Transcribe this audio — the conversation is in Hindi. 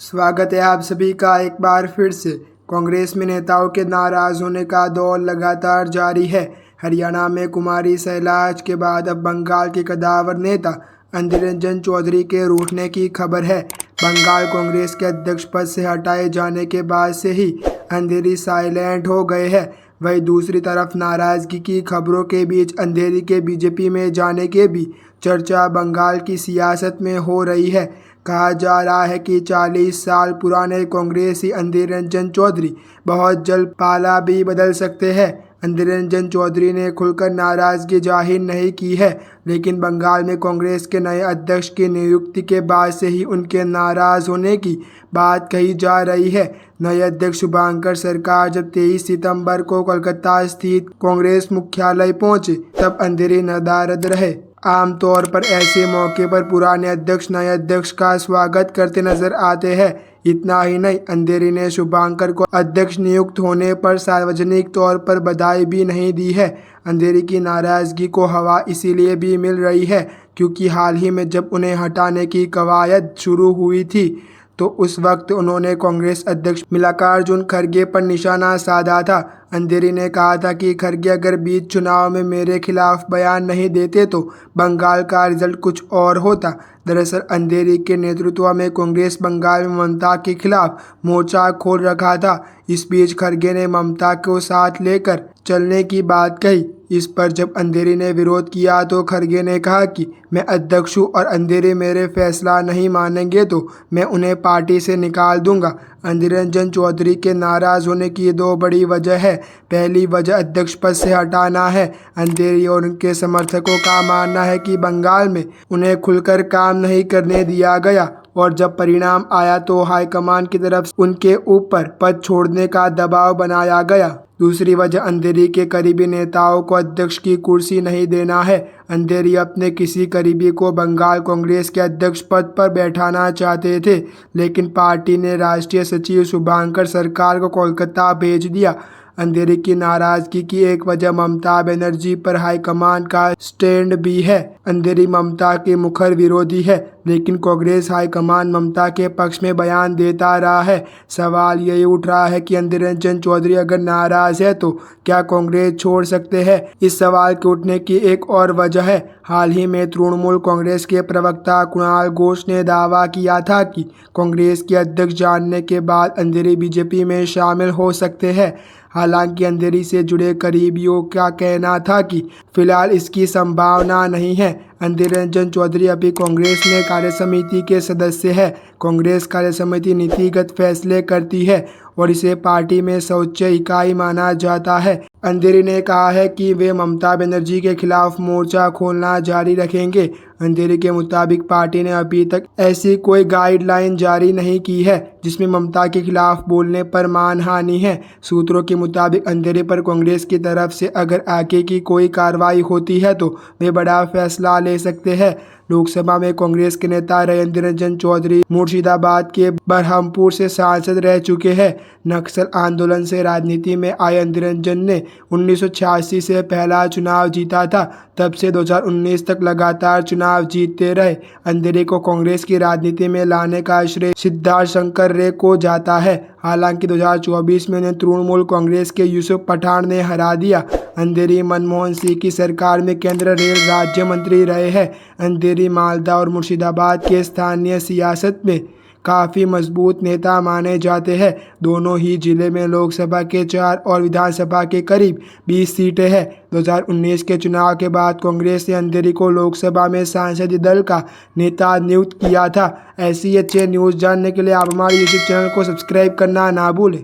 स्वागत है आप सभी का एक बार फिर से। कांग्रेस में नेताओं के नाराज होने का दौर लगातार जारी है। हरियाणा में कुमारी शैलजा के बाद अब बंगाल के कद्दावर नेता अधीर रंजन चौधरी के रूठने की खबर है। बंगाल कांग्रेस के अध्यक्ष पद से हटाए जाने के बाद से ही अंधेरी साइलेंट हो गए हैं। वहीं दूसरी तरफ नाराजगी की खबरों के बीच अंधेरी के बीजेपी में जाने के भी चर्चा बंगाल की सियासत में हो रही है। कहा जा रहा है कि 40 साल पुराने कांग्रेसी अधीर रंजन चौधरी बहुत जल्द पाला भी बदल सकते हैं। अधीर रंजन चौधरी ने खुलकर नाराजगी जाहिर नहीं की है, लेकिन बंगाल में कांग्रेस के नए अध्यक्ष की नियुक्ति के बाद से ही उनके नाराज होने की बात कही जा रही है। नए अध्यक्ष शुभंकर सरकार जब 23 सितंबर को कोलकाता स्थित कांग्रेस मुख्यालय पहुंचे, तब अंधेरी नदारद रहे। आमतौर पर ऐसे मौके पर पुराने अध्यक्ष नए अध्यक्ष का स्वागत करते नजर आते हैं। इतना ही नहीं, अंधेरी ने शुभंकर को अध्यक्ष नियुक्त होने पर सार्वजनिक तौर पर बधाई भी नहीं दी है। अंधेरी की नाराजगी को हवा इसीलिए भी मिल रही है क्योंकि हाल ही में जब उन्हें हटाने की कवायद शुरू हुई थी तो उस वक्त उन्होंने कांग्रेस अध्यक्ष मल्लिकार्जुन खड़गे पर निशाना साधा था। अंधेरी ने कहा था कि खड़गे अगर बीच चुनाव में मेरे खिलाफ बयान नहीं देते तो बंगाल का रिजल्ट कुछ और होता। दरअसल अंधेरी के नेतृत्व में कांग्रेस बंगाल में ममता के खिलाफ मोर्चा खोल रखा था। इस बीच खड़गे ने ममता को साथ लेकर चलने की बात कही। इस पर जब अंधेरी ने विरोध किया तो खड़गे ने कहा कि मैं अध्यक्ष हूँ और अंधेरी मेरे फैसला नहीं मानेंगे तो मैं उन्हें पार्टी से निकाल दूंगा। अधीर रंजन चौधरी के नाराज होने की दो बड़ी वजह है। पहली वजह अध्यक्ष पद से हटाना है। अंधेरी और उनके समर्थकों का मानना है कि बंगाल में उन्हें खुलकर काम नहीं करने दिया गया और जब परिणाम आया तो हाईकमान की तरफ उनके ऊपर पद छोड़ने का दबाव बनाया गया। दूसरी वजह अंधेरी के करीबी नेताओं को अध्यक्ष की कुर्सी नहीं देना है। अंधेरी अपने किसी करीबी को बंगाल कांग्रेस के अध्यक्ष पद पर बैठाना चाहते थे, लेकिन पार्टी ने राष्ट्रीय सचिव शुभंकर सरकार को कोलकाता भेज दिया। अंधेरी की नाराजगी की एक वजह ममता बनर्जी पर हाईकमान का स्टैंड भी है। अंधेरी ममता के मुखर विरोधी है, लेकिन कांग्रेस हाईकमान ममता के पक्ष में बयान देता रहा है। सवाल यही उठ रहा है कि अधीर रंजन चौधरी अगर नाराज है तो क्या कांग्रेस छोड़ सकते हैं। इस सवाल के उठने की एक और वजह है। हाल ही में तृणमूल कांग्रेस के प्रवक्ता कुणाल घोष ने दावा किया था कि कांग्रेस के अध्यक्ष जानने के बाद अंधेरी बीजेपी में शामिल हो सकते हैं। हालांकि अंधेरी से जुड़े करीबियों का कहना था कि फिलहाल इसकी संभावना नहीं है। अधीर रंजन चौधरी अभी कांग्रेस में कार्यसमिति के सदस्य है। कांग्रेस कार्यसमिति नीतिगत फैसले करती है और इसे पार्टी में सर्वोच्च इकाई माना जाता है। अंधेरी ने कहा है कि वे ममता बनर्जी के खिलाफ मोर्चा खोलना जारी रखेंगे। अंधेरी के मुताबिक पार्टी ने अभी तक ऐसी कोई गाइडलाइन जारी नहीं की है जिसमें ममता के खिलाफ बोलने पर मानहानि है। सूत्रों के मुताबिक अंधेरी पर कांग्रेस की तरफ से अगर आगे की कोई कार्रवाई होती है तो वे बड़ा फैसला ले सकते हैं। लोकसभा में कांग्रेस के नेता रहे अधीर रंजन चौधरी मुर्शिदाबाद के बरहमपुर से सांसद रह चुके हैं। नक्सल आंदोलन से राजनीति में आए अधीर रंजन ने 1986 से पहला चुनाव जीता था। तब से 2019 तक लगातार चुनाव जीतते रहे। अंधेरी को कांग्रेस की राजनीति में लाने का श्रेय सिद्धार्थ शंकर रे को जाता है। हालांकि 2024 में उन्हें तृणमूल कांग्रेस के यूसुफ पठान ने हरा दिया। अंधेरी मनमोहन सिंह की सरकार में केंद्र रेल राज्य मंत्री रहे हैं। अंधेरी मालदा और मुर्शिदाबाद के स्थानीय सियासत में काफ़ी मजबूत नेता माने जाते हैं। दोनों ही जिले में लोकसभा के 4 और विधानसभा के करीब 20 सीटें हैं। 2019 के चुनाव के बाद कांग्रेस ने अंधेरी को लोकसभा में संसदीय दल का नेता नियुक्त किया था। ऐसी अच्छी न्यूज़ जानने के लिए आप हमारे यूट्यूब चैनल को सब्सक्राइब करना ना भूलें।